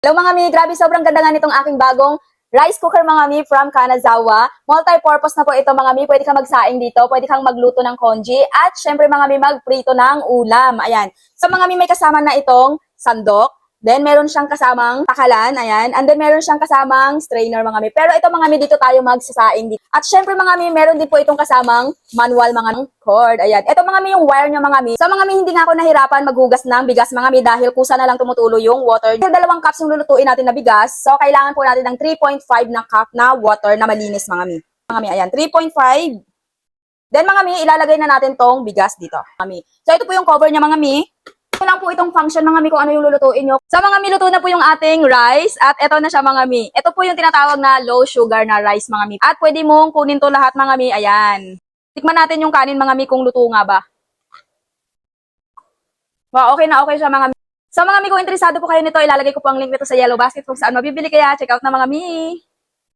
Hello mga mi, grabe sobrang ganda nga nitong aking bagong rice cooker mga mi from Kanazawa. Multi-purpose na po ito mga mi, pwede kang magsaing dito, pwede kang magluto ng congee, at syempre mga mi magprito ng ulam. Ayan. So mga mi may kasama na itong sandok, then meron siyang kasamang takalan, ayan, and then meron siyang kasamang strainer mga mi. Pero ito mga mi dito tayo magsasaing dito. At syempre mga mi, meron din po itong kasamang manual mga cord. Ayan. Ito mga mi yung wire niya mga mi. So mga mi, hindi nga ako nahirapan maghugas ng bigas mga mi dahil kusa na lang tumutulo yung water. Yung 2 cups yung lulutuin natin na bigas. So kailangan po natin ng 3.5 na cup na water na malinis mga mi. Mga mi, ayan, 3.5. Then mga mi, ilalagay na natin tong bigas dito. Mga mi. So ito po yung cover niya mga mi. Ito lang po itong function mga mi kung ano yung lulutuin nyo. So mga mi, luto na po yung ating rice at ito na siya mga mi. Ito po yung tinatawag na low sugar na rice mga mi. At pwede mong kunin to lahat mga mi. Ayan. Tikman natin yung kanin mga mi kung luto nga ba. Wow, okay siya mga mi. So mga mi, kung interesado po kayo nito, ilalagay ko po ang link nito sa yellow basket kung saan mabibili kaya. Check out na mga mi.